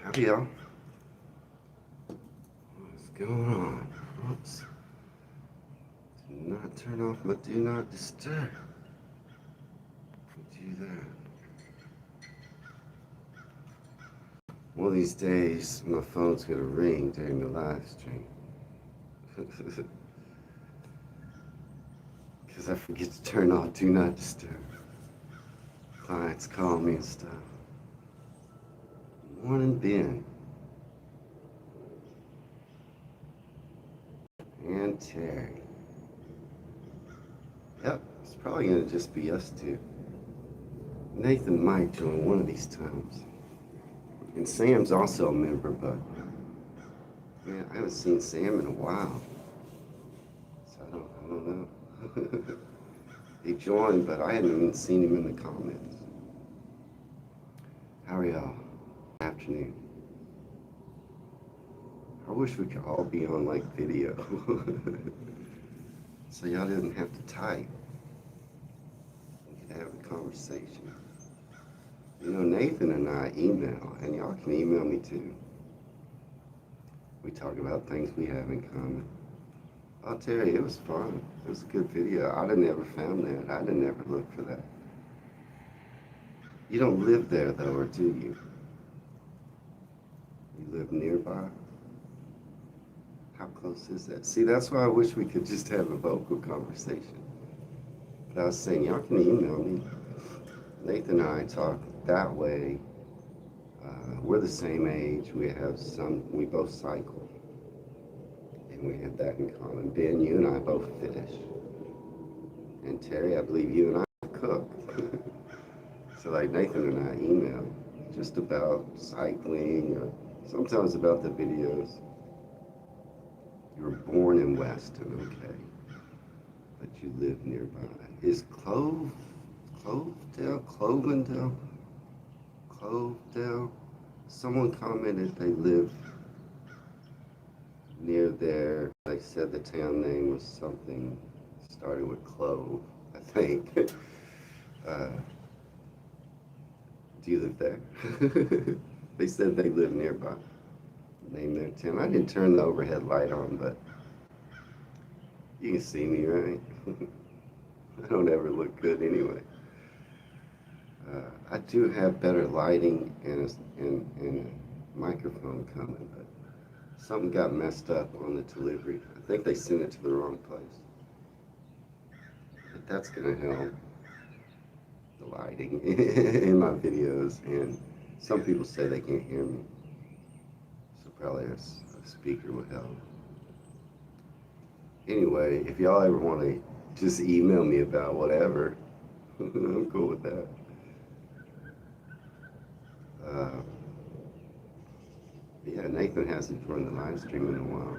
Howdy, y'all. What's going on? Oops. Do not turn off my do not disturb. Do that. One of these days, my phone's gonna ring during the live stream. Because I forget to turn off do not disturb. Clients call me and stuff. Morning, Ben. And Terry. Yep, it's probably gonna just be us two. Nathan might join one of these times. And Sam's also a member, but man, I haven't seen Sam in a while. So I don't know. He joined, but I hadn't even seen him in the comments. How are y'all? Afternoon. I wish we could all be on like video. So y'all didn't have to type. We could have a conversation. You know, Nathan and I email, and y'all can email me too. We talk about things we have in common. I'll tell you, it was fun. It was a good video. I'd have never found that. I'd have never looked for that. You don't live there though, or do you? You live nearby? How close is that? See, that's why I wish we could just have a vocal conversation. But I was saying, y'all can email me. Nathan and I talk that way. We're the same age. We both cycle. And we have that in common. Ben, you and I both fish. And Terry, I believe you and I cook. So like Nathan and I email just about cycling or sometimes about the videos. You were born in Weston, okay, but you live nearby. Is Clovedale? Someone commented they live near there. They said the town name was something starting with Clove, I think. Do you live there? They said they live nearby. Name their town. I didn't turn the overhead light on, but you can see me, right? I don't ever look good anyway. I do have better lighting and a microphone coming, but something got messed up on the delivery. I think they sent it to the wrong place. But that's gonna help the lighting in my videos, and some people say they can't hear me. So probably a speaker would help. Anyway, if y'all ever want to just email me about whatever, I'm cool with that. Yeah, Nathan hasn't joined the live stream in a while.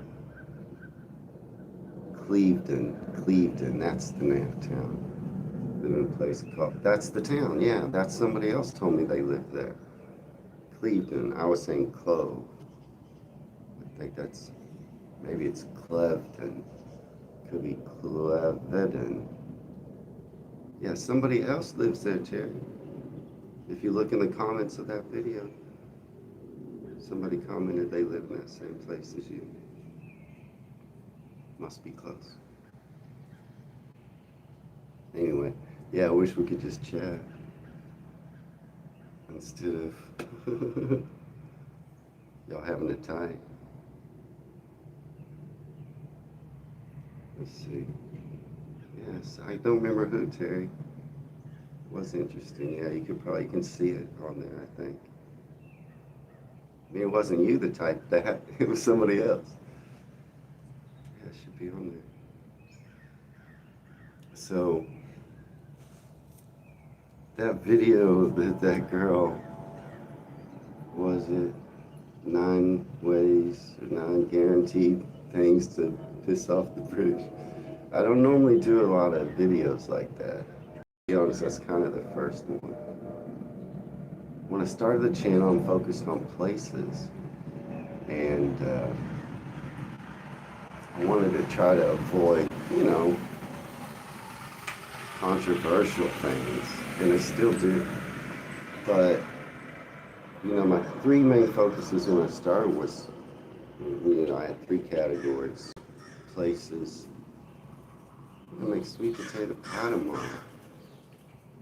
Clevedon, that's the name of town. Live in a place called, that's the town, yeah, that's somebody else told me they lived there. Clevedon, I was saying Clove. I think that's, maybe it's Clevedon. Could be Clevedon. Yeah, somebody else lives there, Terry. If you look in the comments of that video, somebody commented they live in that same place as you. Must be close. Anyway, yeah, I wish we could just chat instead of y'all having to type. Let's see. Yes, I don't remember who, Terry. It was interesting. Yeah, you can see it on there, I think. I mean, it wasn't you that typed that. It was somebody else. Yeah, it should be on there. So, that video that girl, was it 9 ways or 9 guaranteed things to piss off the British? I don't normally do a lot of videos like that. To be honest, that's kind of the first one. When I started the channel, I'm focused on places, and I wanted to try to avoid, controversial things, and I still do. But My three main focuses when I started was, I had three categories: places. I make sweet potato pie tomorrow.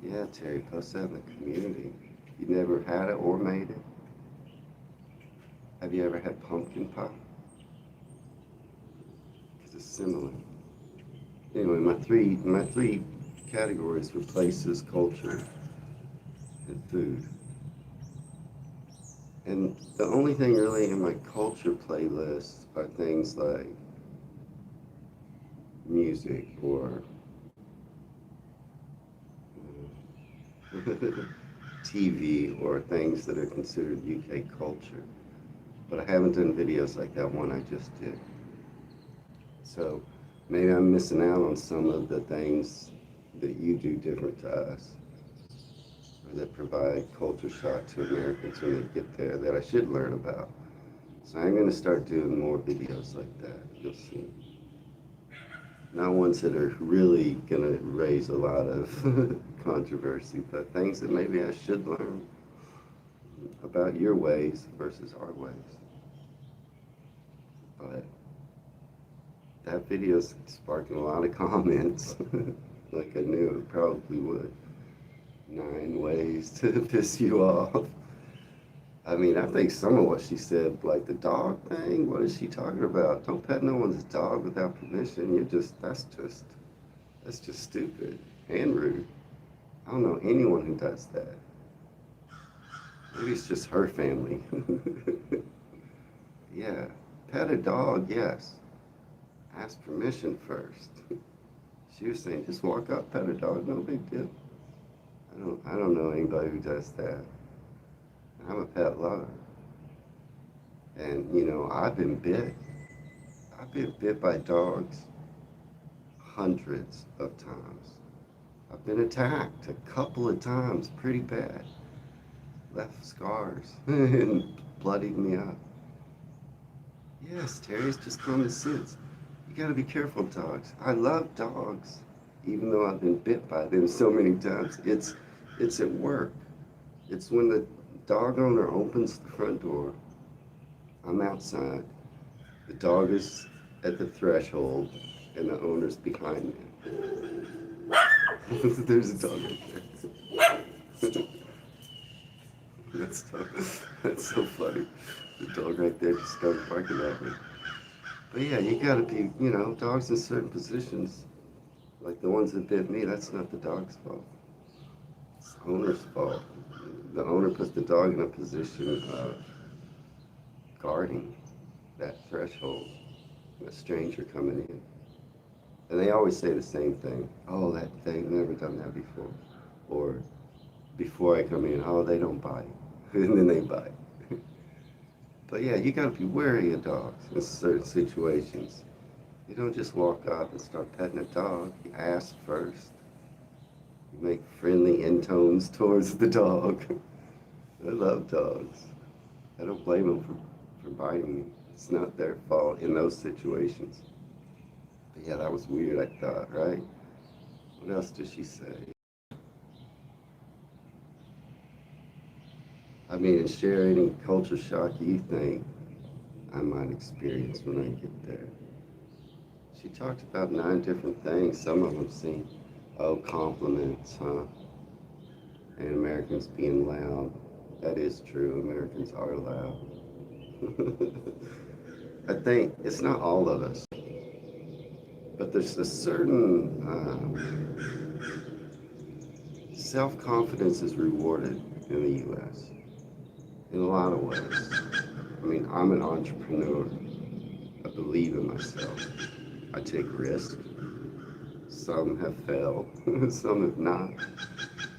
Yeah, Terry, post that in the community. You never had it or made it? Have you ever had pumpkin pie? Because it's similar. Anyway, my three categories were places, culture, and food. And the only thing really in my culture playlist are things like music or TV or things that are considered UK culture. But I haven't done videos like that one I just did. So maybe I'm missing out on some of the things that you do different to us, or that provide culture shock to Americans when they get there that I should learn about. So I'm going to start doing more videos like that. You'll see. Not ones that are really going to raise a lot of controversy, but things that maybe I should learn about your ways versus our ways. But that video's sparking a lot of comments, like I knew it probably would. 9 ways to piss you off. I mean, I think some of what she said, like the dog thing, what is she talking about? Don't pet no one's dog without permission. That's just stupid and rude. I don't know anyone who does that. Maybe it's just her family. Yeah, pet a dog, yes. Ask permission first. She was saying, just walk up, pet a dog, no big deal. I don't know anybody who does that. I'm a pet lover. And, I've been bit. I've been bit by dogs hundreds of times. I've been attacked a couple of times, pretty bad. Left scars and bloodied me up. Yes, Terry, it's just common sense. You gotta be careful of dogs. I love dogs, even though I've been bit by them so many times. It's at work. It's when the dog owner opens the front door. I'm outside. The dog is at the threshold, and the owner's behind me. There's a dog right there. That's so funny. The dog right there just started barking at me. But yeah, you gotta be, dogs in certain positions, like the ones that bit me, that's not the dog's fault. It's the owner's fault. The owner puts the dog in a position of guarding that threshold, a stranger coming in. And they always say the same thing. Oh, they've never done that before. Or before I come in, oh, they don't bite. And then they bite. But yeah, you gotta be wary of dogs in certain situations. You don't just walk up and start petting a dog. You ask first. You make friendly intones towards the dog. I love dogs. I don't blame them for biting me. It's not their fault in those situations. But yeah, that was weird, I thought, right? What else did she say? I mean, and share any culture shock you think I might experience when I get there. She talked about 9 different things. Some of them seem, compliments, huh? And Americans being loud. That is true. Americans are loud. I think it's not all of us, but there's a certain self-confidence is rewarded in the U.S. in a lot of ways. I mean, I'm an entrepreneur. I believe in myself. I take risks. Some have failed, some have not.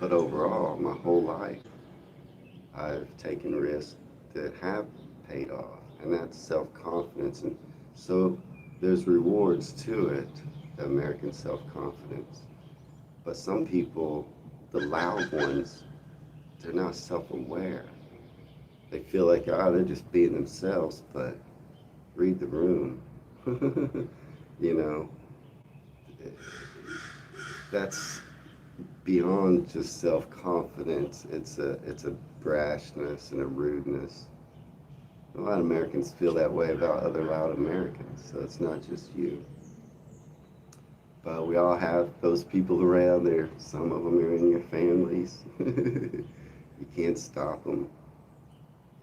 But overall, my whole life, I've taken risks that have paid off, and that's self-confidence. And so there's rewards to it, the American self-confidence. But some people, the loud ones, they're not self-aware. They feel like, they're just being themselves, but read the room. you know, that's beyond just self-confidence. It's a brashness and a rudeness. A lot of Americans feel that way about other loud Americans, so it's not just you. But we all have those people around there. Some of them are in your families. You can't stop them,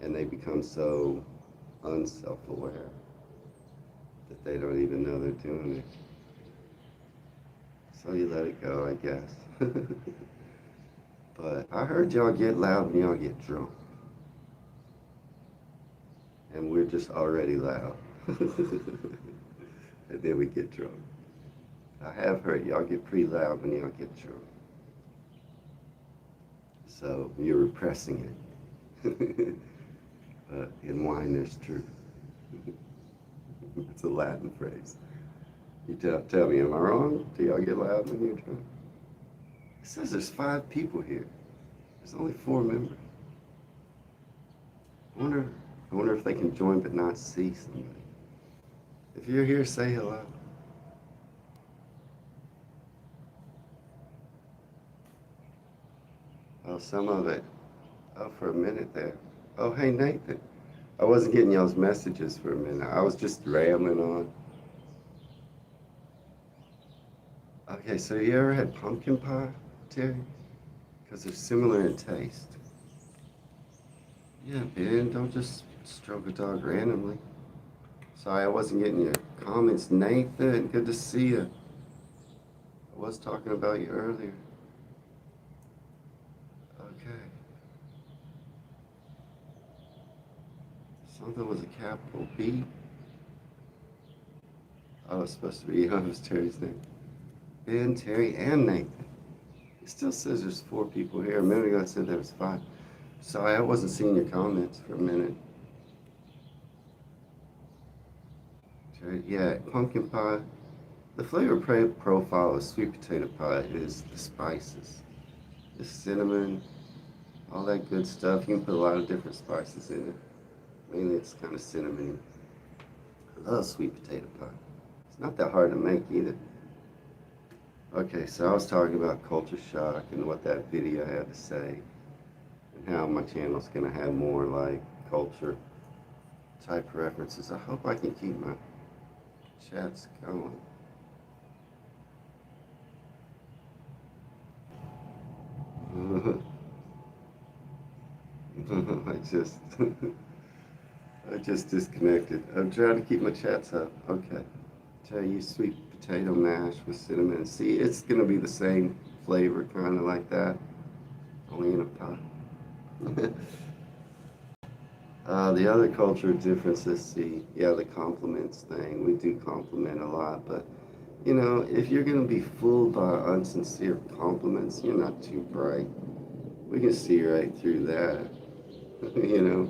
and they become so unself-aware that they don't even know they're doing it. So you let it go, I guess. But I heard y'all get loud when y'all get drunk. And we're just already loud. And then we get drunk. I have heard y'all get pretty loud when y'all get drunk. So you're repressing it. But in wine there's truth. It's a Latin phrase. You tell me, am I wrong? Do y'all get loud when you're drunk? It says there's 5 people here. There's only 4 members. I wonder if they can join but not see somebody. If you're here, say hello. Oh, some of it. Oh, for a minute there. Oh, hey, Nathan. I wasn't getting y'all's messages for a minute. I was just rambling on. Okay, so you ever had pumpkin pie, Terry? Because they're similar in taste. Yeah, Ben, don't just stroke a dog randomly. Sorry, I wasn't getting your comments. Nathan, good to see you. I was talking about you earlier. Okay. Something was a capital B. Oh, it's supposed to be, it was Terry's name. Ben, Terry, and Nathan. It still says there's 4 people here. A minute ago I said there was 5. Sorry, I wasn't seeing your comments for a minute. Terry, yeah, pumpkin pie. The flavor profile of sweet potato pie is the spices. The cinnamon, all that good stuff. You can put a lot of different spices in it. Mainly it's kind of cinnamony. I love sweet potato pie. It's not that hard to make either. Okay, so I was talking about culture shock and what that video had to say, and how my channel's gonna have more like culture type references. I hope I can keep my chats going. I just disconnected. I'm trying to keep my chats up. Okay. Tell you sweet potato mash with cinnamon. See, it's gonna be the same flavor, kind of like that, only in a pot. The other culture differences, see, yeah, the compliments thing. We do compliment a lot, but you know, if you're gonna be fooled by unsincere compliments, you're not too bright. We can see right through that. You know,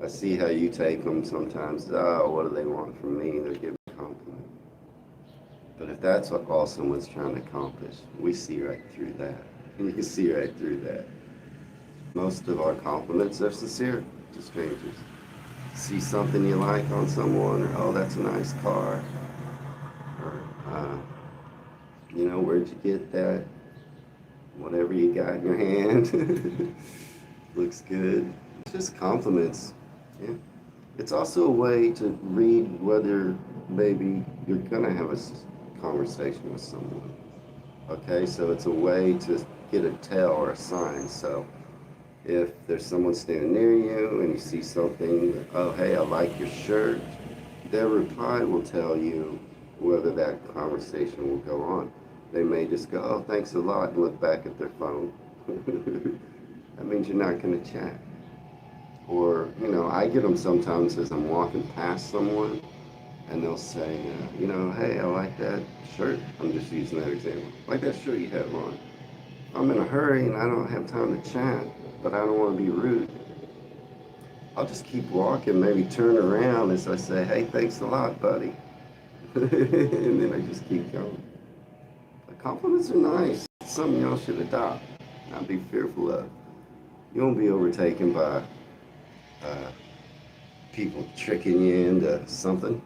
I see how you take them sometimes. Oh, what do they want from me? They're giving a compliment. But if that's what all someone's trying to accomplish, we see right through that. You can see right through that. Most of our compliments are sincere to strangers. See something you like on someone, or oh, that's a nice car, or you know, where'd you get that? Whatever you got in your hand looks good. Just compliments. Yeah. It's also a way to read whether maybe you're gonna have a conversation with someone. Okay, so it's a way to get a tell or a sign. So if there's someone standing near you and you see something, oh hey, I like your shirt, their reply will tell you whether that conversation will go on. They may just go, oh, thanks a lot, and look back at their phone. That means you're not going to chat. Or, you know, I get them sometimes as I'm walking past someone, and they'll say, you know, hey, I like that shirt. I'm just using that example. I like that shirt you have on. I'm in a hurry and I don't have time to chat, but I don't want to be rude. I'll just keep walking, maybe turn around as I say, hey, thanks a lot, buddy. And then I just keep going. Compliments are nice. It's something y'all should adopt, not be fearful of. You won't be overtaken by people tricking you into something.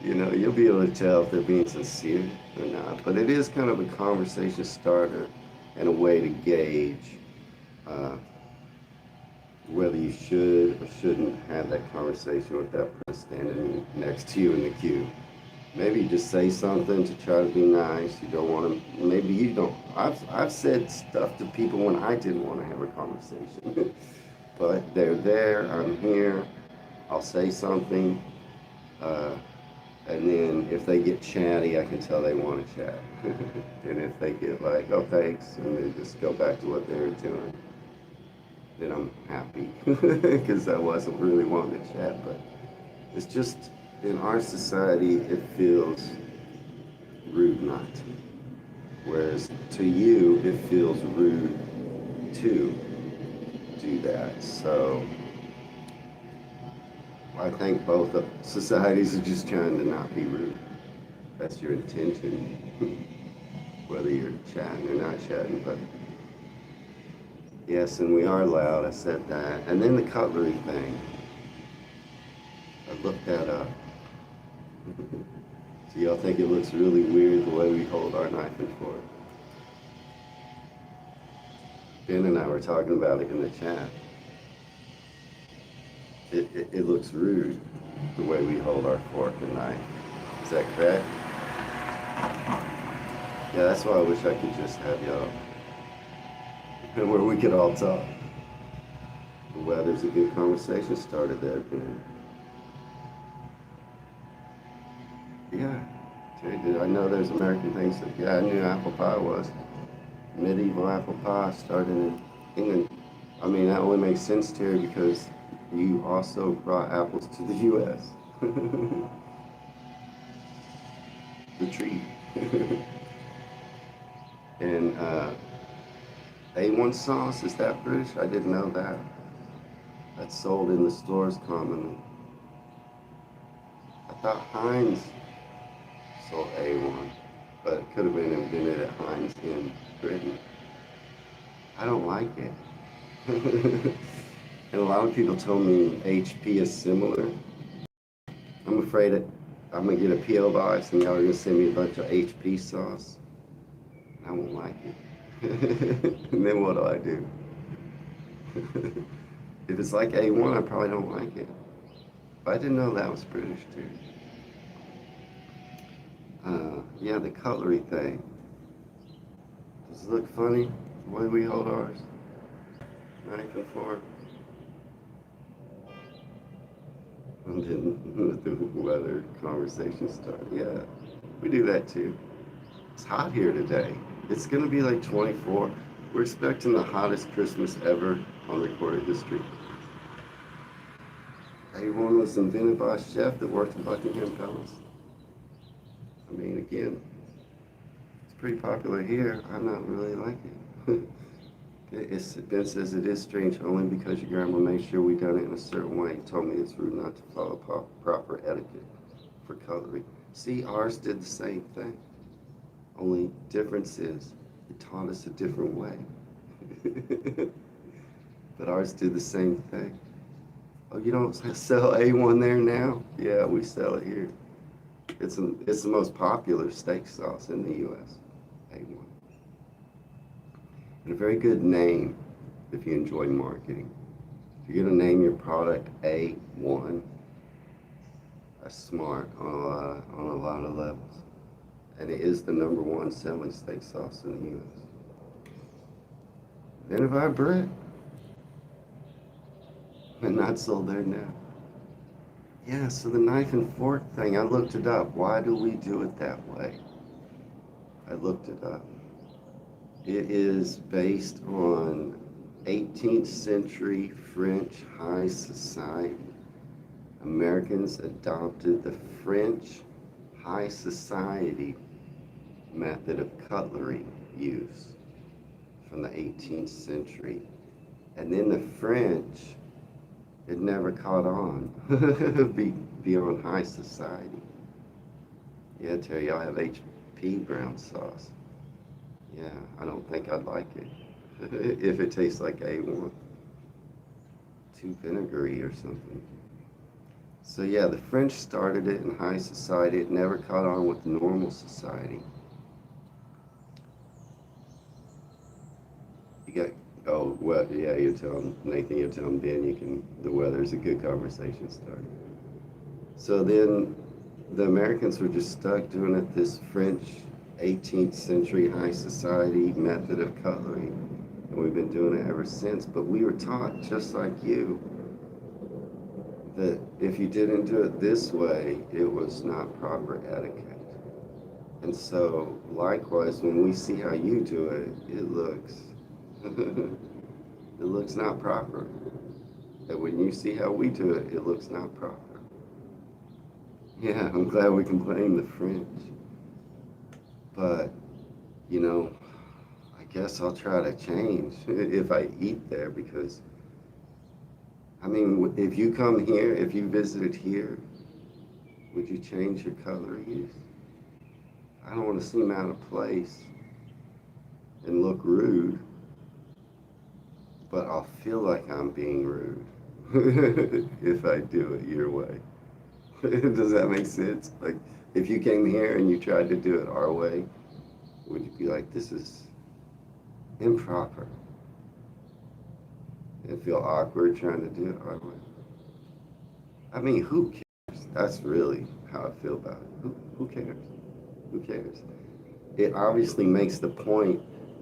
You know, you'll be able to tell if they're being sincere or not. But it is kind of a conversation starter and a way to gauge uh, whether you should or shouldn't have that conversation with that person standing next to you in the queue. Maybe you just say something to try to be nice. You don't want to, maybe you don't. I've said stuff to people when I didn't want to have a conversation. But they're there, I'm here, I'll say something. Uh, and then if they get chatty, I can tell they want to chat. And if they get like, oh, thanks, and they just go back to what they were doing, then I'm happy because I wasn't really wanting to chat. But it's just in our society, it feels rude not to. Whereas to you, it feels rude to do that. So I think both of societies are just trying to not be rude. That's your intention, whether you're chatting or not chatting. But yes, and we are loud. I said that. And then the cutlery thing. I looked that up. So y'all think it looks really weird the way we hold our knife and fork? Ben and I were talking about it in the chat. It looks rude the way we hold our fork and knife. Is that correct? Yeah, that's why I wish I could just have y'all and where we could all talk. Well, there's a good conversation started there, Ben. Yeah. I know there's American things that, yeah, I knew apple pie was. Medieval apple pie started in England. I mean, that only makes sense to her because you also brought apples to the U.S. The tree. And A1 sauce, is that British? I didn't know that. That's sold in the stores commonly. I thought Heinz sold A1, but it could have been invented at Heinz in Britain. I don't like it. And a lot of people told me HP is similar. I'm afraid that I'm gonna get a PO box and y'all are gonna send me a bunch of HP sauce. I won't like it. And then what do I do? If it's like A1, I probably don't like it. But I didn't know that was British too. Yeah, the cutlery thing. Does it look funny the way we hold ours? Knife and fork. And then the weather conversation started. Yeah, we do that too. It's hot here today. It's gonna be like 24. We're expecting the hottest Christmas ever on recorded history. A1 was invented by a chef that worked in Buckingham Palace. I mean, again, it's pretty popular here. I'm not really like it. Ben says it is strange only because your grandma made sure we done it in a certain way. Told me it's rude not to follow proper etiquette for cutlery. See, ours did the same thing. Only difference is it taught us a different way. But ours did the same thing. Oh, you don't sell A1 there now? Yeah, we sell it here. It's the most popular steak sauce in the U.S. A1. And a very good name if you enjoy marketing. If you're going to name your product A1, that's smart on a lot of levels. And it is the #1 selling steak sauce in the U.S. Invented by Brit. And not sold there now. Yeah, so the knife and fork thing, I looked it up. Why do we do it that way? I looked it up. It is based on 18th century French high society. Americans adopted the French high society method of cutlery use from the 18th century. And then the French, it never caught on beyond high society. Yeah, Terry, y'all have HP brown sauce. Yeah, I don't think I'd like it if it tastes like A1. Too vinegary or something. So yeah, the French started it in high society. It never caught on with normal society. You got Oh, well, yeah, you're telling Nathan, you're telling Ben the weather's a good conversation starter. So then the Americans were just stuck doing it this French 18th century high society method of coloring. And we've been doing it ever since. But we were taught, just like you, that if you didn't do it this way, it was not proper etiquette. And so, likewise, when we see how you do it, it looks, it looks not proper. And when you see how we do it, it looks not proper. Yeah, I'm glad we can blame the French. But, you know, I guess I'll try to change if I eat there because, I mean, if you come here, if you visited here, would you change your color use? I don't want to seem out of place and look rude, but I'll feel like I'm being rude if I do it your way. Does that make sense? Like, if you came here and you tried to do it our way, would you be like, this is improper? And feel awkward trying to do it our way? I mean, who cares? That's really how I feel about it. Who cares? Who cares? It obviously makes the point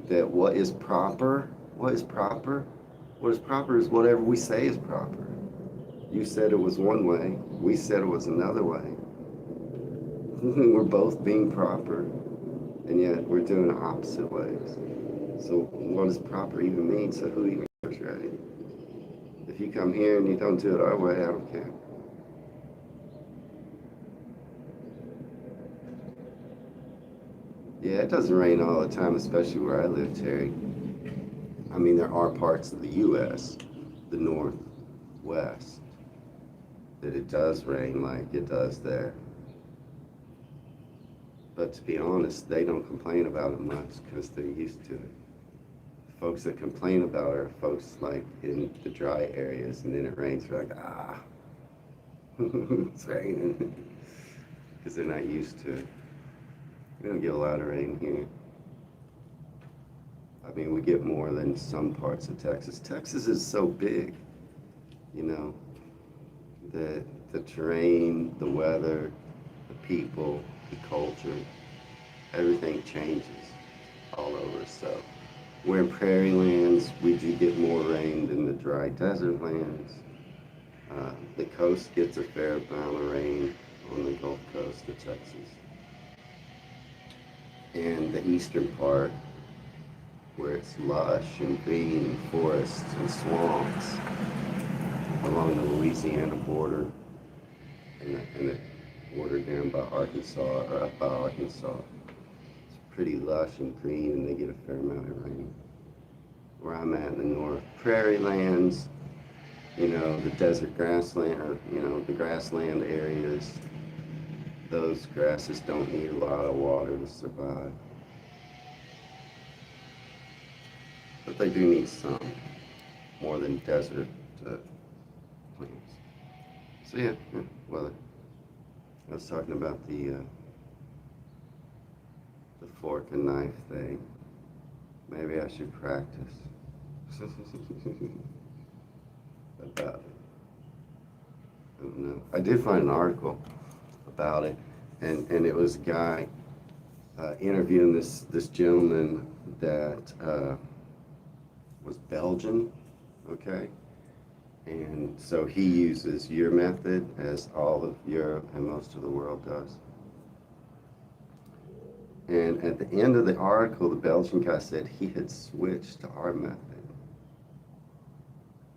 that what is proper is whatever we say is proper. You said it was one way, we said it was another way. We're both being proper, and yet we're doing it opposite ways. So what does proper even mean? So who even cares, right? If you come here and you don't do it our way, I don't care. Yeah, it doesn't rain all the time, especially where I live, Terry. I mean, there are parts of the U.S., the Northwest, that it does rain like it does there. But to be honest, they don't complain about it much because they're used to it. Folks that complain about it are folks like in the dry areas, and then it rains, they're like, it's raining, because they're not used to it. We don't get a lot of rain here. I mean, we get more than some parts of Texas. Texas is so big, you know, that the terrain, the weather, the people, the culture, everything changes all over. So we're in prairie lands. We do get more rain than the dry desert lands. The coast gets a fair amount of rain on the Gulf Coast of Texas. And the eastern part, where it's lush and green and forests and swamps along the Louisiana border and the border down by Arkansas or up by Arkansas. It's pretty lush and green, and they get a fair amount of rain. Where I'm at in the north, prairie lands, you know, the desert grassland, or, you know, the grassland areas, those grasses don't need a lot of water to survive. But they do need some, more than desert plants. So yeah, weather. I was talking about the fork and knife thing. Maybe I should practice about it. I don't know. I did find an article about it, and it was a guy interviewing this gentleman that was Belgian, okay? And so he uses your method, as all of Europe and most of the world does. And at the end of the article, the Belgian guy said he had switched to our method.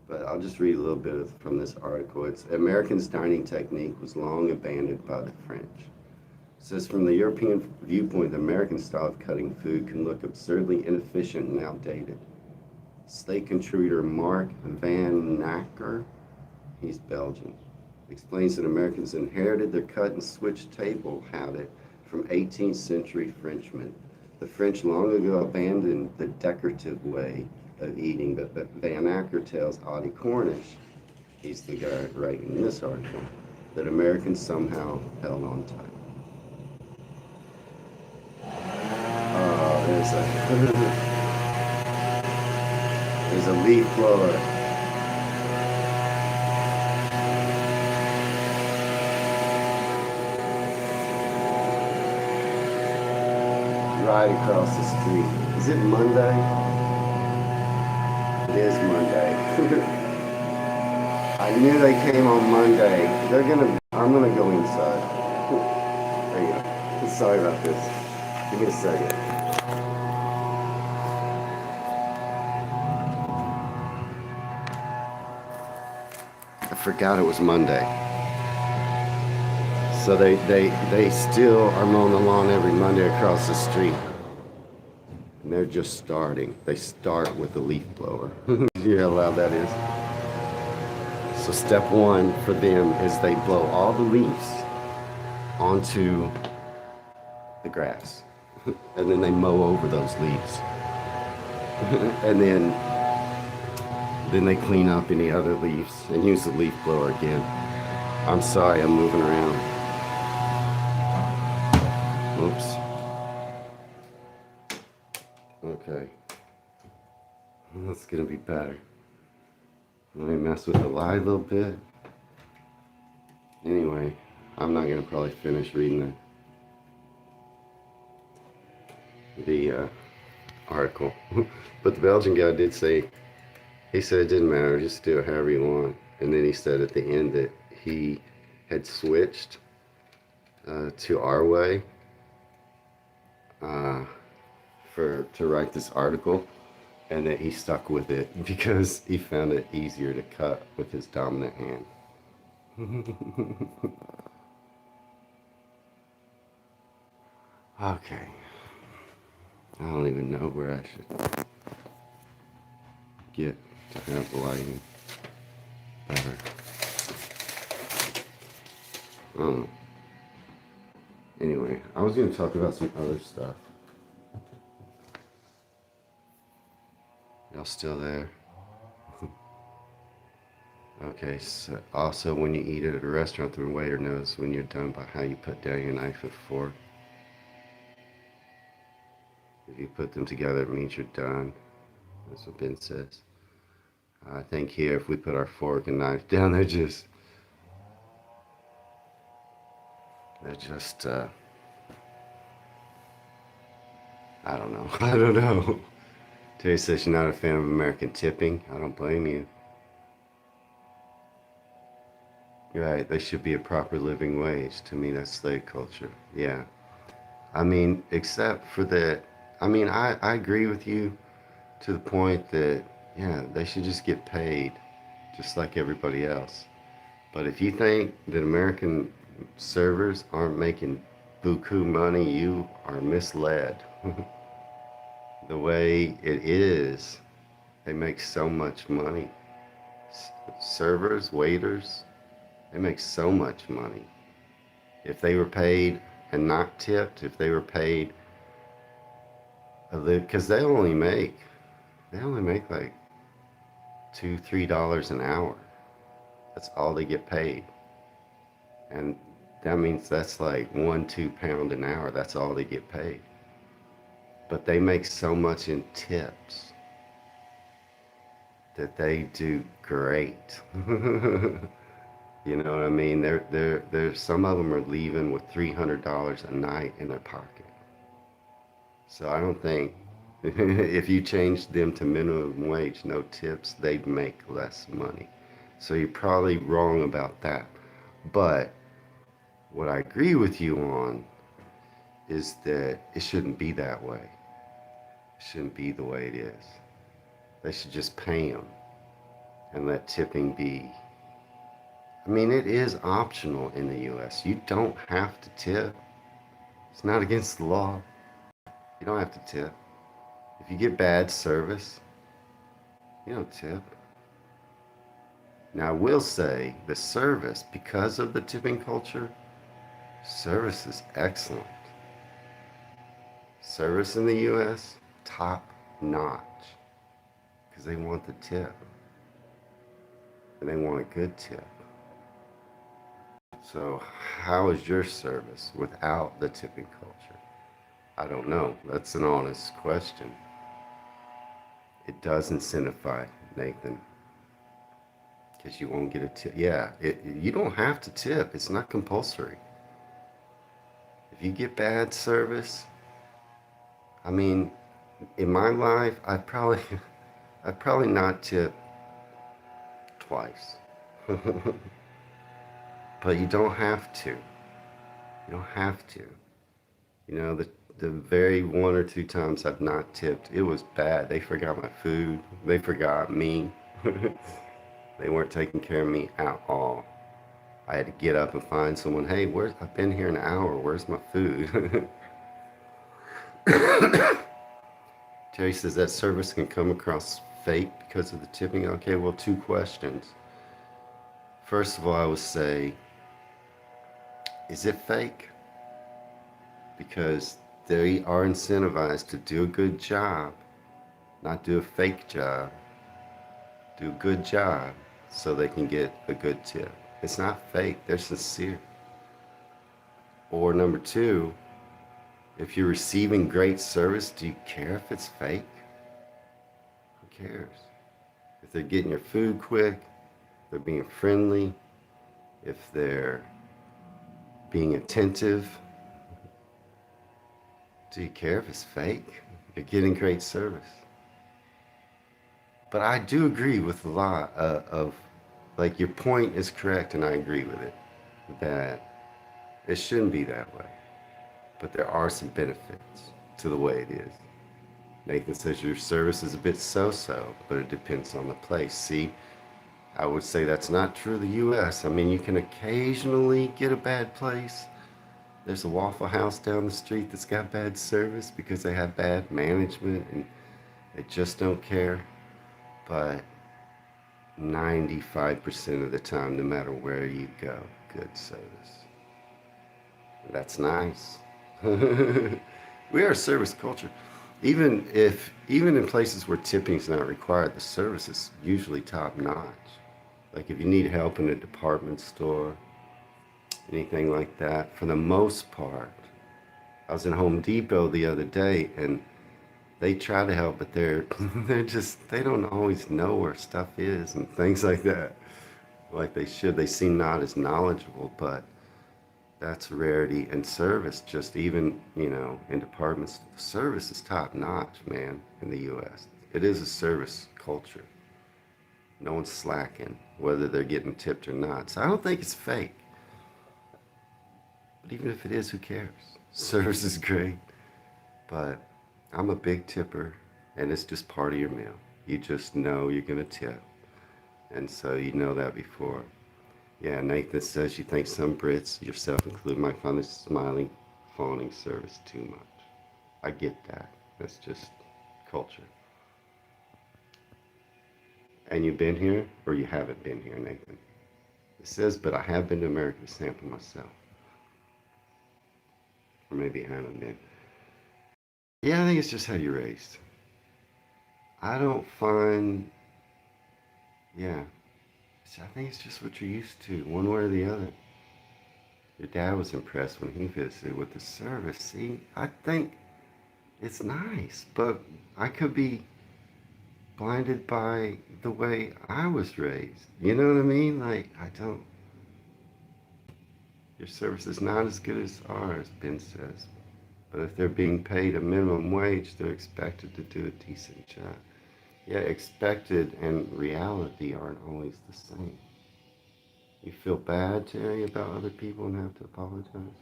But I'll just read a little bit from this article. It's Americans' dining technique was long abandoned by the French. It says, from the European viewpoint, the American style of cutting food can look absurdly inefficient and outdated. Slate contributor Mark Van Nacker, he's Belgian, explains that Americans inherited their cut and switch table habit from 18th century Frenchmen. The French long ago abandoned the decorative way of eating, but Van Acker tells Audie Cornish, he's the guy writing this article, that Americans somehow held on tight. Oh, there's a There's a leaf blower. Right across the street. Is it Monday? It is Monday. I knew they came on Monday. I'm gonna go inside. There you go. Sorry about this. Give me a second. I forgot it was Monday. So they still are mowing the lawn every Monday across the street. And they're just starting. They start with the leaf blower. You know how loud that is? So step one for them is they blow all the leaves onto the grass. And then they mow over those leaves. And then they clean up any other leaves and use the leaf blower again. I'm sorry, I'm moving around. Oops. Okay. That's gonna be better. Let me mess with the light a little bit. Anyway, I'm not gonna probably finish reading the article. But the Belgian guy did say, he said it didn't matter, just do it however you want. And then he said at the end that he had switched to our way to write this article, and that he stuck with it because he found it easier to cut with his dominant hand. Okay. I don't even know where I should get to have the lighting better. Anyway, I was going to talk about some other stuff. Y'all still there? Okay, so also when you eat at a restaurant, the waiter knows when you're done by how you put down your knife and fork. If you put them together, it means you're done. That's what Ben says. I think here, if we put our fork and knife down, they're just I don't know. I don't know. Terry says you're not a fan of American tipping. I don't blame you. You're right. There should be a proper living wage. To me, that's slave culture. Yeah. I mean, except for that. I mean, I agree with you to the point that, yeah, they should just get paid just like everybody else. But if you think that American servers aren't making buku money, you are misled. The way it is, they make so much money. Servers, waiters, they make so much money. If they were paid and not tipped, if they were paid, because they only make like $2-3 an hour. That's all they get paid. And that means that's like £1-2 an hour. That's all they get paid. But they make so much in tips that they do great. You know what I mean? They're some of them are leaving with $300 a night in their pocket. So I don't think if you change them to minimum wage, no tips, they'd make less money. So you're probably wrong about that. But what I agree with you on is that it shouldn't be that way. It shouldn't be the way it is. They should just pay them and let tipping be. I mean, it is optional in the U.S. You don't have to tip. It's not against the law. You don't have to tip. If you get bad service, you don't tip. Now, I will say the service, because of the tipping culture, service is excellent. Service in the U.S., top notch. Because they want the tip. And they want a good tip. So how is your service without the tipping culture? I don't know. That's an honest question. It does incentivize, Nathan, because you won't get a tip. Yeah, you don't have to tip. It's not compulsory. If you get bad service, I mean, in my life, I probably not tip twice. But you don't have to. You don't have to. You know, the very one or two times I've not tipped, it was bad. They forgot my food. They forgot me. They weren't taking care of me at all. I had to get up and find someone. Hey, I've been here an hour. Where's my food? Terry says that service can come across fake because of the tipping. Okay, well, two questions. First of all, I would say, is it fake? Because they are incentivized to do a good job, not do a fake job, do a good job so they can get a good tip. It's not fake, they're sincere. Or number two, if you're receiving great service, do you care if it's fake? Who cares? If they're getting your food quick, they're being friendly, if they're being attentive, do you care if it's fake? You're getting great service. But I do agree with a lot of, like, your point is correct, and I agree with it, that it shouldn't be that way. But there are some benefits to the way it is. Nathan says your service is a bit so-so, but it depends on the place. See, I would say that's not true of the U.S. I mean, you can occasionally get a bad place. There's a Waffle House down the street that's got bad service because they have bad management and they just don't care. But 95% of the time, no matter where you go, good service. That's nice. We are a service culture. Even in places where tipping is not required, the service is usually top notch. Like if you need help in a department store, anything like that, for the most part. I was in Home Depot the other day and they try to help, but they don't always know where stuff is and things like that. Like they should. They seem not as knowledgeable, but that's rarity. And service, just even, in departments, service is top notch, man, in the US. It is a service culture. No one's slacking, whether they're getting tipped or not. So I don't think it's fake. But even if it is, who cares? Service is great. But I'm a big tipper, and it's just part of your meal. You just know you're going to tip. And so you know that before. Yeah, Nathan says you think some Brits, yourself included, might find this smiling, fawning service too much. I get that. That's just culture. And you've been here, or you haven't been here, Nathan? It says, but I have been to America to sample myself. Or maybe I haven't been. Yeah, I think it's just how you're raised. I don't find, yeah, I think it's just what you're used to, one way or the other. Your dad was impressed when he visited with the service. See, I think it's nice, but I could be blinded by the way I was raised. You know what I mean? Like, your service is not as good as ours, Ben says. But if they're being paid a minimum wage, they're expected to do a decent job. Yeah, expected and reality aren't always the same. You feel bad, Terry, about other people and have to apologize?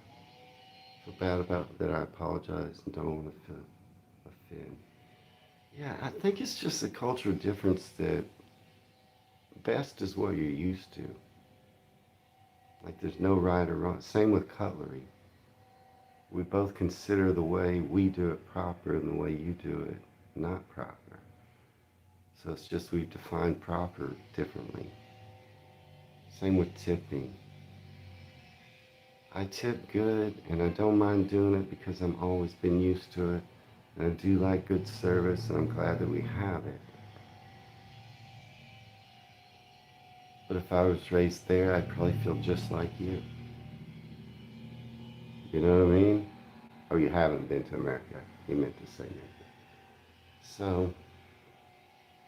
Feel bad about that I apologize and don't want to feel offend. Yeah, I think it's just a cultural difference that best is what you're used to. Like there's no right or wrong. Same with cutlery. We both consider the way we do it proper and the way you do it not proper. So it's just we define proper differently. Same with tipping. I tip good and I don't mind doing it because I've always been used to it. And I do like good service and I'm glad that we have it. But if I was raised there, I'd probably feel just like you. You know what I mean? Oh, you haven't been to America. You meant to say that. So,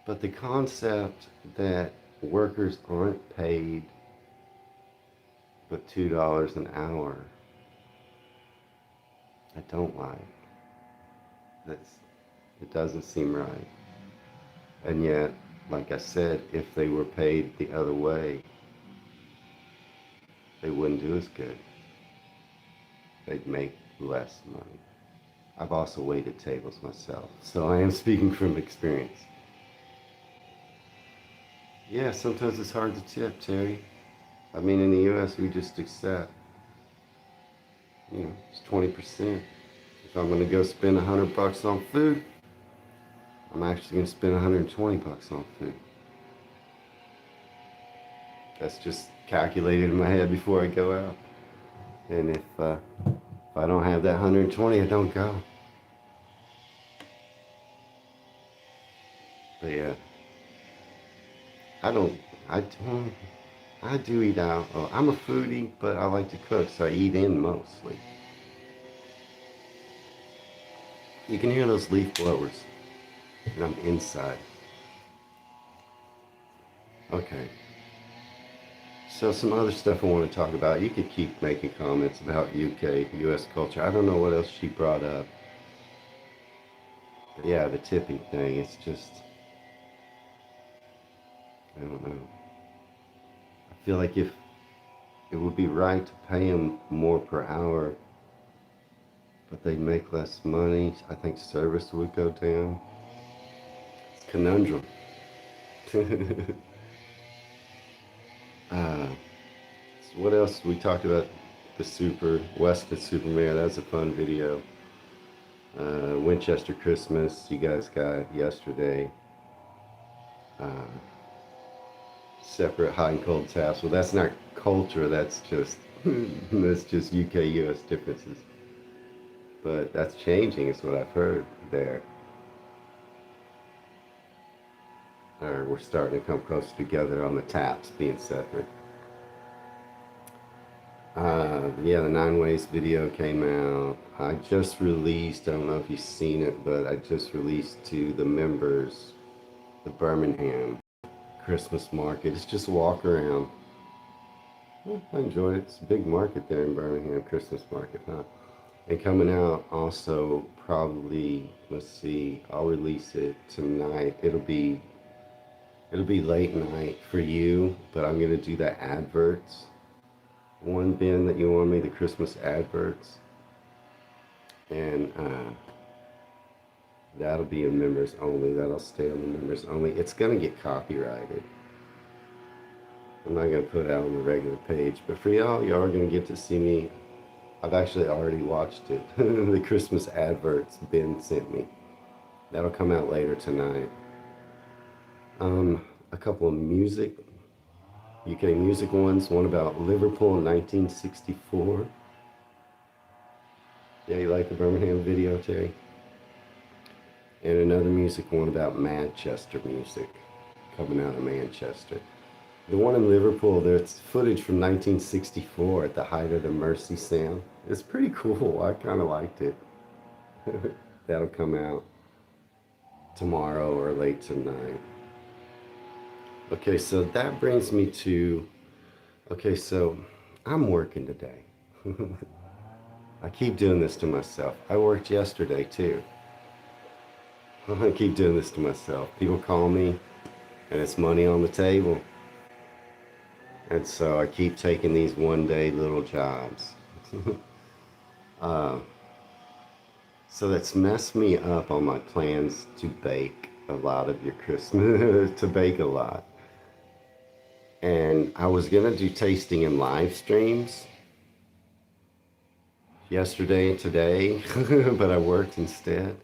But the concept that workers aren't paid but $2 an hour, I don't like. It doesn't seem right. And yet, like I said, if they were paid the other way, they wouldn't do as good. They'd make less money. I've also waited tables myself, so I am speaking from experience. Yeah, sometimes it's hard to tip, Terry. I mean, in the U.S., we just accept, it's 20%. If I'm going to go spend $100 on food, I'm actually going to spend $120 on food. That's just calculated in my head before I go out. And if I don't have that 120, I don't go. But yeah, I don't, I don't, I do eat out. Oh, I'm a foodie, but I like to cook, so I eat in mostly. You can hear those leaf blowers, and I'm inside. Okay. So some other stuff I want to talk about. You could keep making comments about UK, US culture. I don't know what else she brought up. But yeah, the tipping thing, it's just, I don't know. I feel like if it would be right to pay them more per hour, but they make less money, I think service would go down. It's a conundrum. uh, so what else? We talked about the Weston Superman. That was a fun video. Winchester Christmas, you guys got yesterday. Separate hot and cold taps. Well, that's not culture. That's just UK US differences. But that's changing, is what I've heard there. Or we're starting to come closer together on the taps being separate. Yeah, the 9 Ways video came out. I just released, I don't know if you've seen it, but I just released to the members the Birmingham Christmas market. It's just a walk around. Well, I enjoyed it. It's a big market there in Birmingham, Christmas market, huh? And coming out also probably, let's see, I'll release it tonight. It'll be late night for you, but I'm gonna do the adverts. One bin that you want me, the Christmas adverts. And that'll be in members only. That'll stay on the members only. It's gonna get copyrighted. I'm not gonna put it out on the regular page, but for y'all are gonna get to see me. I've actually already watched it. The Christmas adverts Ben sent me. That'll come out later tonight. A couple of UK music ones. One about Liverpool in 1964. Yeah, you like the Birmingham video, Terry? And another music one about Manchester music, coming out of Manchester. The one in Liverpool, there's footage from 1964 at the height of the Mersey Sound. It's pretty cool. I kind of liked it. That'll come out tomorrow or late tonight. Okay, so that brings me to, okay, so I'm working today. I keep doing this to myself. I worked yesterday too. I keep doing this to myself. People call me and it's money on the table. And so I keep taking these one-day little jobs. So that's messed me up on my plans to bake a lot of your Christmas, to bake a lot. And I was gonna do tasting and live streams yesterday and today, but I worked instead.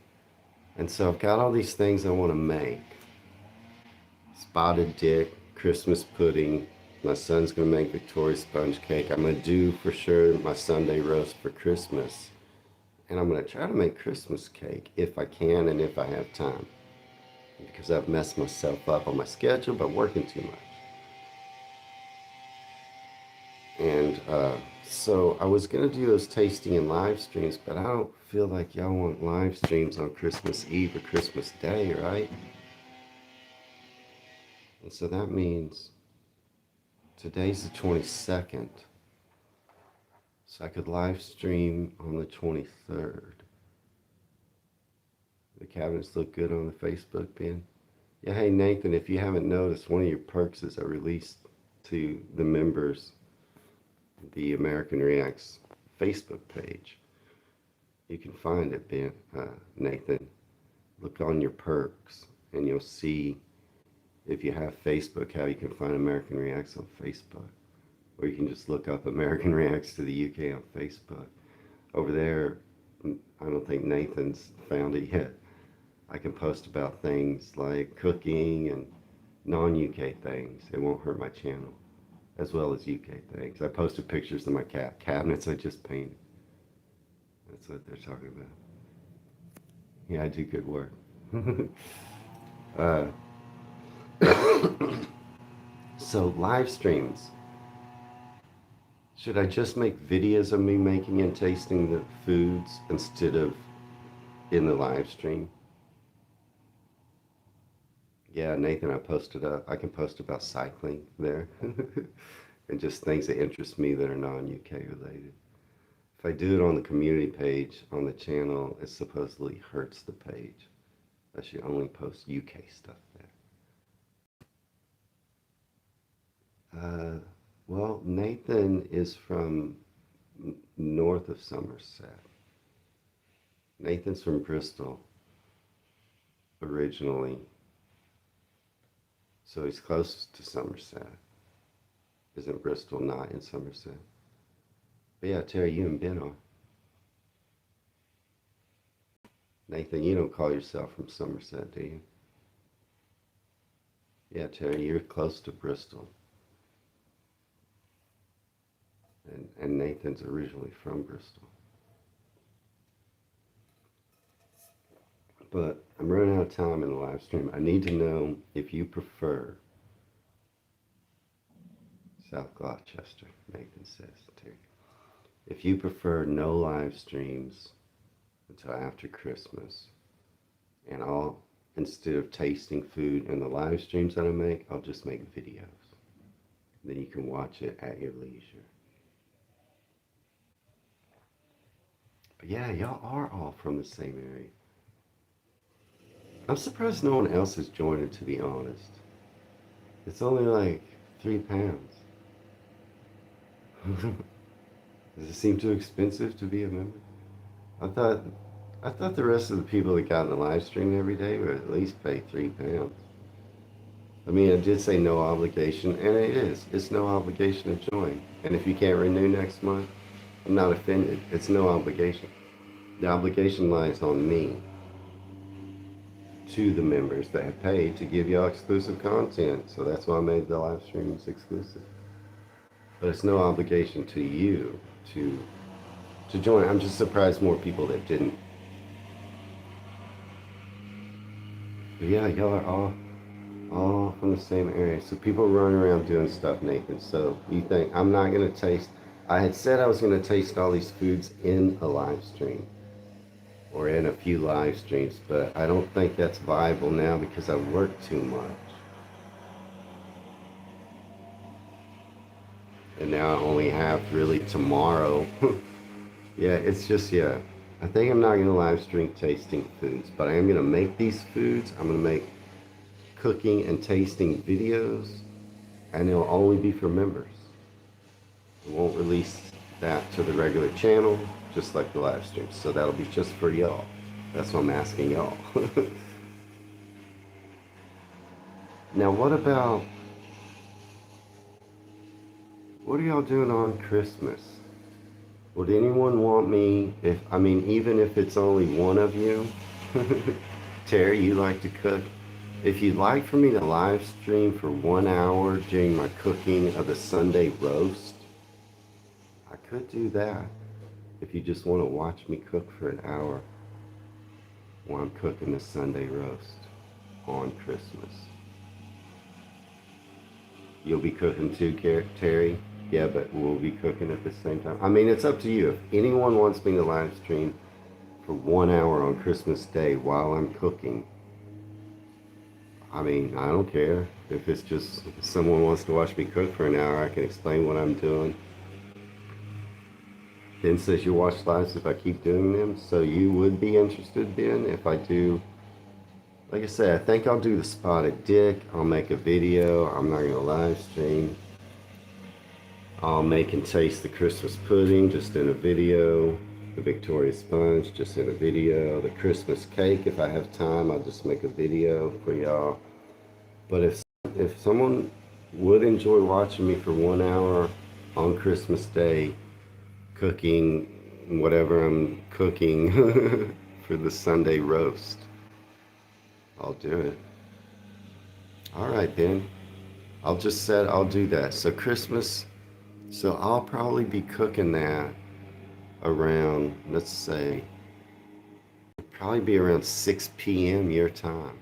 And so I've got all these things I wanna make. Spotted dick, Christmas pudding. My son's gonna make Victoria sponge cake. I'm gonna do for sure my Sunday roast for Christmas. And I'm gonna try to make Christmas cake if I can and if I have time. Because I've messed myself up on my schedule by working too much. And so I was gonna do those tasting and live streams, but I don't feel like y'all want live streams on Christmas Eve or Christmas Day, right? And so that means today's the 22nd. So I could live stream on the 23rd. The cabinets look good on the Facebook, Ben. Yeah, hey Nathan, if you haven't noticed, one of your perks is I released to the members the American Reacts Facebook page. You can find it, Ben, Nathan. Look on your perks and you'll see, if you have Facebook, how you can find American Reacts on Facebook. Or you can just look up American Reacts to the UK on Facebook. Over there, I don't think Nathan's found it yet. I can post about things like cooking and non-UK things. It won't hurt my channel, as well as UK things. I posted pictures of my cabinets I just painted. That's what they're talking about. Yeah, I do good work. uh, so live streams. Should I just make videos of me making and tasting the foods instead of in the live stream? Yeah, Nathan, I can post about cycling there and just things that interest me that are non-UK related. If I do it on the community page on the channel, it supposedly hurts the page. I should only post UK stuff there. Well, Nathan is from north of Somerset. Nathan's from Bristol originally. So he's close to Somerset. Isn't Bristol not in Somerset? But yeah, Terry, you and Ben are. Nathan, you don't call yourself from Somerset, do you? Yeah, Terry, you're close to Bristol. And Nathan's originally from Bristol. But I'm running out of time in the live stream. I need to know if you prefer South Gloucester, Nathan says, Terry. If you prefer no live streams until after Christmas, and instead of tasting food in the live streams that I make, I'll just make videos. Then you can watch it at your leisure. But yeah, y'all are all from the same area. I'm surprised no one else has joined it, to be honest. It's only like 3 pounds. Does it seem too expensive to be a member? I thought the rest of the people that got in the live stream every day would at least pay 3 pounds. I mean, I did say no obligation, and it is. It's no obligation to join. And if you can't renew next month, I'm not offended. It's no obligation. The obligation lies on me to the members that have paid to give y'all exclusive content. So that's why I made the live streams exclusive. But it's no obligation to you to join. I'm just surprised more people that didn't. But yeah, y'all are all from the same area. So people run around doing stuff, Nathan. So you think I'm not going to taste. I had said I was going to taste all these foods in a live stream or in a few live streams, but I don't think that's viable now because I work too much. And now I only have really tomorrow. Yeah, it's just, yeah. I think I'm not going to live stream tasting foods, but I am going to make these foods. I'm going to make cooking and tasting videos, and it'll only be for members. I won't release that to the regular channel, just like the live stream. So that'll be just for y'all. That's what I'm asking y'all. Now, what are y'all doing on Christmas? Would anyone want me, even if it's only one of you? Terry, you like to cook? If you'd like for me to live stream for 1 hour during my cooking of the Sunday roast, I could do that. If you just want to watch me cook for an hour while I'm cooking the Sunday roast on Christmas. You'll be cooking too, Terry? Yeah, but we'll be cooking at the same time. I mean, it's up to you. If anyone wants me to live stream for 1 hour on Christmas Day while I'm cooking, I mean, I don't care. If it's just someone wants to watch me cook for an hour, I can explain what I'm doing. Ben says you watch lives if I keep doing them, so you would be interested, Ben, if I do. Like I said, I think I'll do the spotted dick. I'll make a video. I'm not going to live stream. I'll make and taste the Christmas pudding just in a video. The Victoria sponge just in a video. The Christmas cake, if I have time, I'll just make a video for y'all. But if someone would enjoy watching me for 1 hour on Christmas Day, cooking whatever I'm cooking for the Sunday roast, I'll do it. All right, Ben. I'll do that. So Christmas, so I'll probably be cooking that around, let's say, probably be around 6 p.m. your time.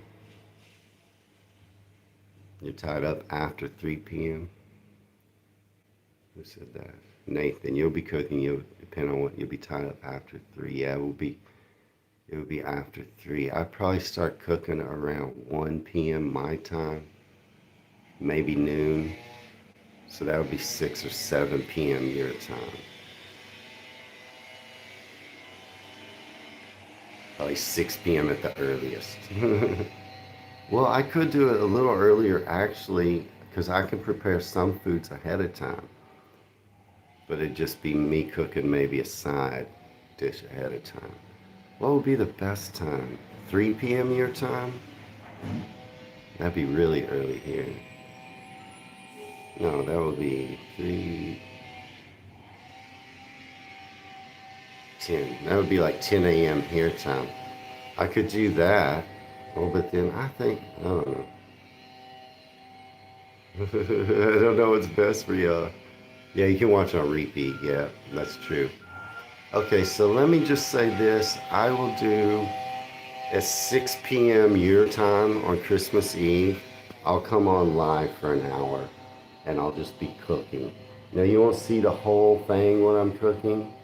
You're tied up after 3 p.m. Who said that? Nathan, you'll be cooking, you'll depend on what you'll be tied up after 3. Yeah, it will be after 3. I'd probably start cooking around 1 p.m. my time, maybe noon. So that would be 6 or 7 p.m. your time. Probably 6 p.m. at the earliest. Well, I could do it a little earlier actually, because I can prepare some foods ahead of time. But it'd just be me cooking maybe a side dish ahead of time. What would be the best time? 3 p.m. your time? That'd be really early here. No, that would be 10. That would be like 10 a.m. here time. I could do that. Well, but then I don't know. I don't know what's best for y'all. Yeah, you can watch on repeat. Yeah, that's true. Okay, so let me just say this. I will do at 6 p.m. your time on Christmas Eve. I'll come on live for an hour and I'll just be cooking. Now, you won't see the whole thing when I'm cooking.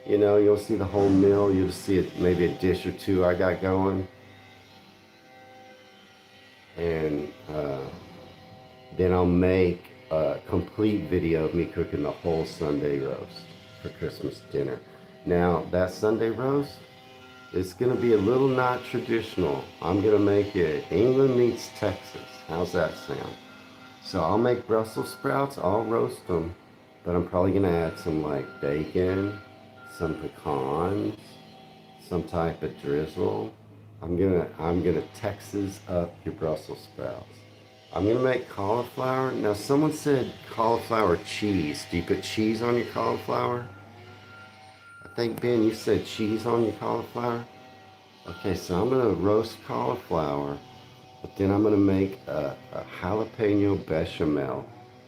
You know, you'll see the whole meal. You'll see maybe a dish or two I got going. And then I'll make a complete video of me cooking the whole Sunday roast for Christmas dinner. Now, that Sunday roast, it's going to be a little not traditional. I'm going to make it England meets Texas. How's that sound? So I'll make Brussels sprouts. I'll roast them. But I'm probably going to add some like bacon, some pecans, some type of drizzle. I'm gonna Texas up your Brussels sprouts. I'm gonna make cauliflower. Now, someone said cauliflower cheese. Do you put cheese on your cauliflower? I think, Ben, you said cheese on your cauliflower. Okay, so I'm gonna roast cauliflower, but then I'm gonna make a jalapeno bechamel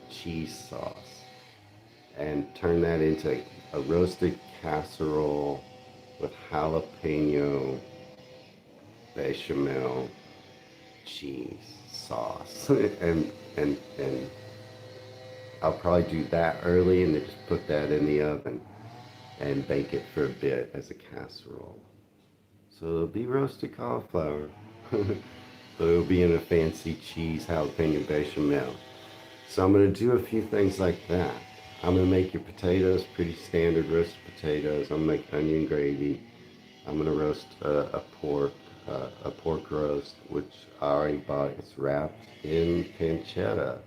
cheese sauce and turn that into a roasted casserole with jalapeno bechamel cheese sauce. and I'll probably do that early and then just put that in the oven and bake it for a bit as a casserole. So it'll be roasted cauliflower, but it'll be in a fancy cheese jalapeno bechamel. So I'm going to do a few things like that. I'm going to make your potatoes pretty standard roasted potatoes. I'm going to make onion gravy. I'm going to roast a pork roast, which I already bought. It's wrapped in pancetta.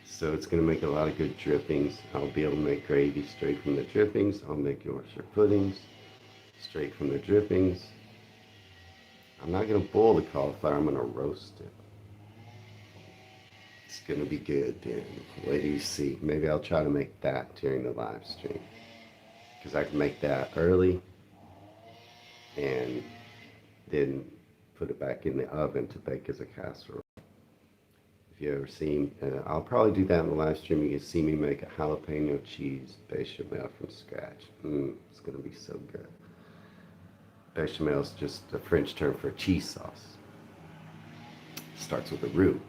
So it's going to make a lot of good drippings. I'll be able to make gravy straight from the drippings. I'll make Yorkshire puddings straight from the drippings. I'm not going to boil the cauliflower. I'm going to roast it. It's going to be good, Dan. Wait till you see. Maybe I'll try to make that during the live stream, because I can make that early and then put it back in the oven to bake as a casserole. If you ever seen, I'll probably do that in the live stream. You can see me make a jalapeno cheese bechamel from scratch. It's going to be so good. Bechamel is just a French term for cheese sauce. Starts with a roux.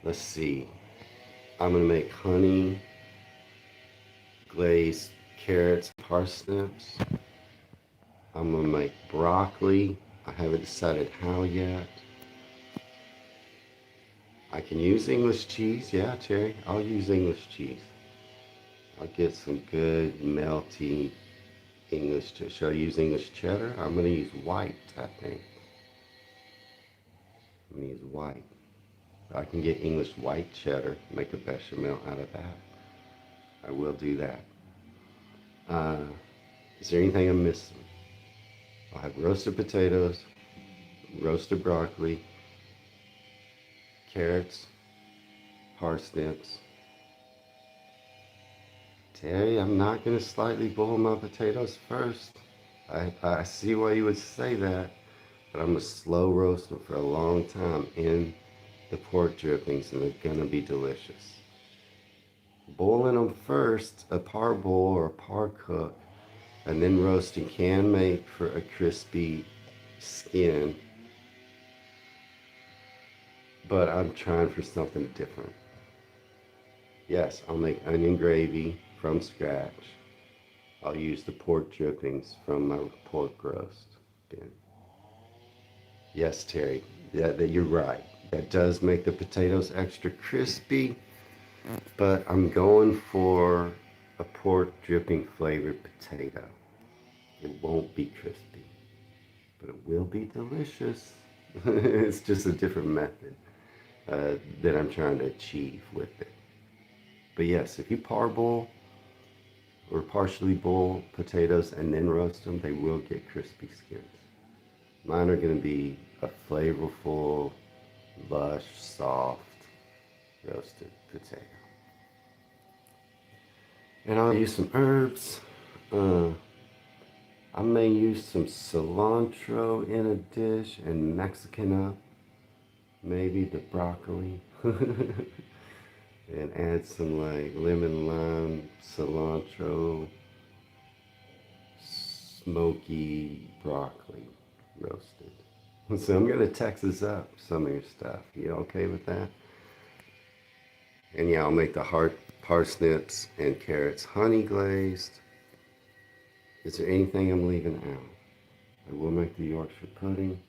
Let's see. I'm going to make honey, glazed carrots, parsnips. I'm going to make broccoli I haven't decided how yet. I can use English cheese. Yeah, Terry, I'll use English cheese. I'll get some good melty English cheddar. Should I use English cheddar? I'm going to use white, I think. I'm going to use white. I can get English white cheddar, make a bechamel out of that. I will do that. Is there anything I'm missing? I'll have roasted potatoes, roasted broccoli, carrots, parsnips. Terry, I'm not going to slightly boil my potatoes first. I see why you would say that, but I'm going to slow roast them for a long time in the pork drippings, and they're going to be delicious. Boiling them first, a parboil or a par cook, and then roasting can make for a crispy skin, but I'm trying for something different. Yes, I'll make onion gravy from scratch. I'll use the pork drippings from my pork roast. Again. Yes, Terry, that you're right. That does make the potatoes extra crispy, but I'm going for a pork dripping flavored potato. It won't be crispy, but it will be delicious. It's just a different method that I'm trying to achieve with it. But yes, if you parboil or partially boil potatoes and then roast them, they will get crispy skins. Mine are going to be a flavorful, lush, soft, roasted potato. And I'll use some herbs. I may use some cilantro in a dish and Mexican up. Maybe the broccoli. And add some like lemon, lime, cilantro, smoky broccoli roasted. So I'm gonna Texas up some of your stuff. You okay with that? And yeah, I'll make the heart parsnips and carrots honey glazed. Is there anything I'm leaving out? I will make the Yorkshire pudding.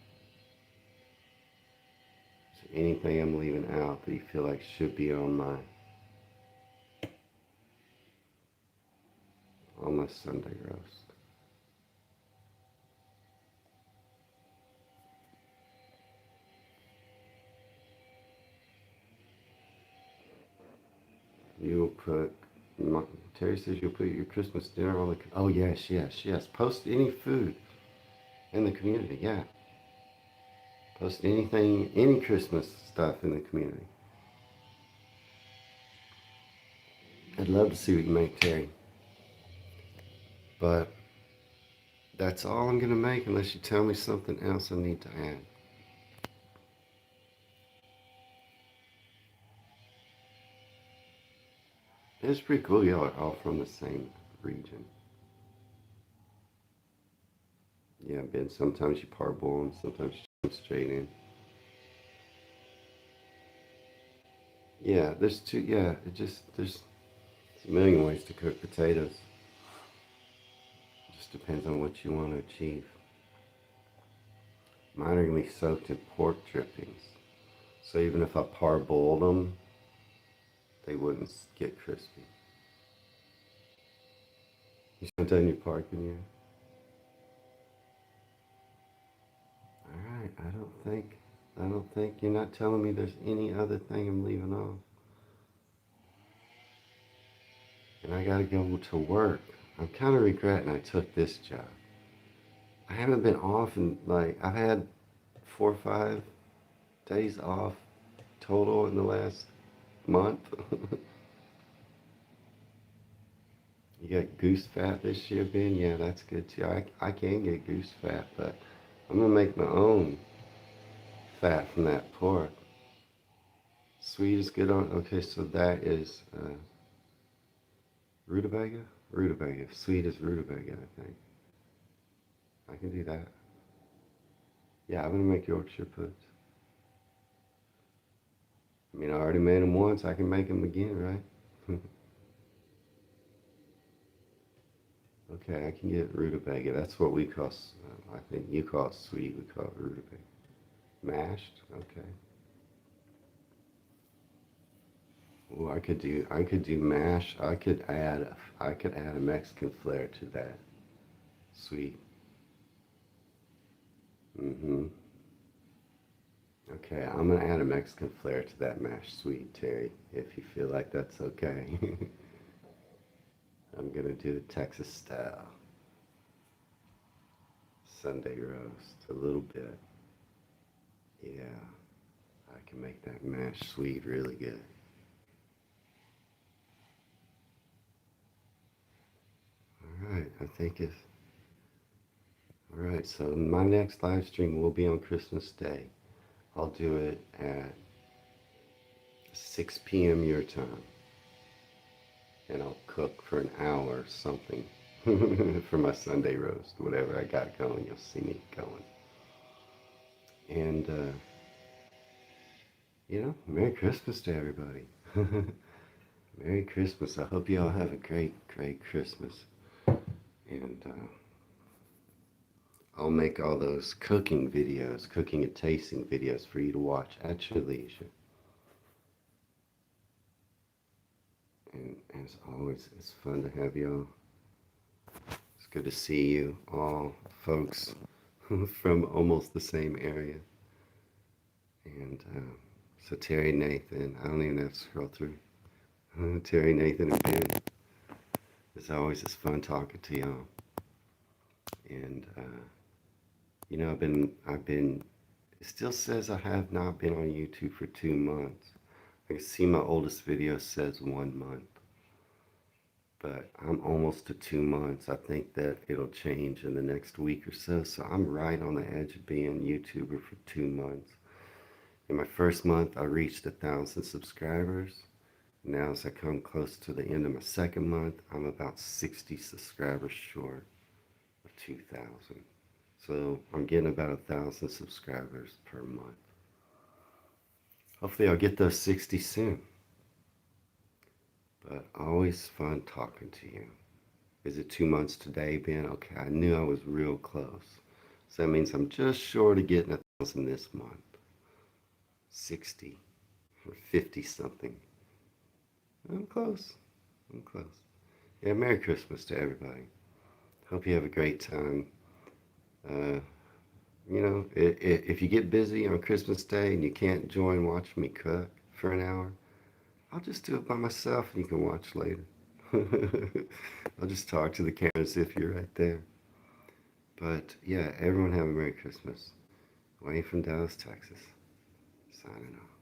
Is there anything I'm leaving out that you feel like should be on my Sunday roast? You'll put, Terry says you'll put your Christmas dinner on the, oh yes, yes, yes. Post any food in the community, yeah. Post anything, any Christmas stuff in the community. I'd love to see what you make, Terry. But that's all I'm gonna make unless you tell me something else I need to add. It's pretty cool y'all are all from the same region. Yeah, Ben, sometimes you parboil and sometimes you jump straight in. Yeah, there's a million ways to cook potatoes. It just depends on what you want to achieve. Mine are going to be soaked in pork drippings. So even if I parboiled them, they wouldn't get crispy. You not done your parking yet? Alright, I don't think you're not telling me there's any other thing I'm leaving off. And I gotta go to work. I'm kind of regretting I took this job. I haven't been off in like, I've had 4 or 5 days off total in the last month. You got goose fat this year, Ben? Yeah, that's good too. I can get goose fat, but I'm gonna make my own fat from that pork. Sweet is good on, okay, so that is rutabaga? Rutabaga. Sweet is rutabaga, I think. I can do that. Yeah, I'm gonna make Yorkshire puds. I mean, I already made them once. I can make them again, right? Okay, I can get rutabaga. That's what we call, I think you call it sweet, we call it rutabaga. Mashed? Okay. Well, I could do mash. I could add a Mexican flair to that. Sweet. Mm-hmm. Okay, I'm gonna add a Mexican flair to that mashed sweet, Terry, if you feel like that's okay. I'm gonna do the Texas style Sunday roast a little bit. Yeah, I can make that mashed sweet really good. All right, I think if all right, so my next live stream will be on Christmas Day. I'll do it at 6 p.m. your time, and I'll cook for an hour or something for my Sunday roast, whatever I got going. You'll see me going. And Merry Christmas to everybody. Merry Christmas. I hope you all have a great, great Christmas. And I'll make all those cooking videos, cooking and tasting videos for you to watch at your leisure. And as always, it's fun to have y'all. It's good to see you all, folks from almost the same area. And so Terry, Nathan, I don't even have to scroll through. Terry, Nathan, and Ben. As always, it's fun talking to y'all. And it still says I have not been on YouTube for 2 months. I can see my oldest video says 1 month. But I'm almost to 2 months. I think that it'll change in the next week or so. So I'm right on the edge of being a YouTuber for 2 months. In my first month, I reached 1,000 subscribers. Now, as I come close to the end of my second month, I'm about 60 subscribers short of 2,000. So I'm getting about 1,000 subscribers per month. Hopefully I'll get those 60 soon. But always fun talking to you. Is it 2 months today, Ben? Okay, I knew I was real close. So that means I'm just short of getting 1,000 this month. 60 or 50 something. I'm close. I'm close. Yeah, Merry Christmas to everybody. Hope you have a great time. If you get busy on Christmas Day and you can't join watch me cook for an hour, I'll just do it by myself and you can watch later. I'll just talk to the camera as if you're right there. But yeah, everyone have a Merry Christmas. Wayne from Dallas, Texas. Signing off.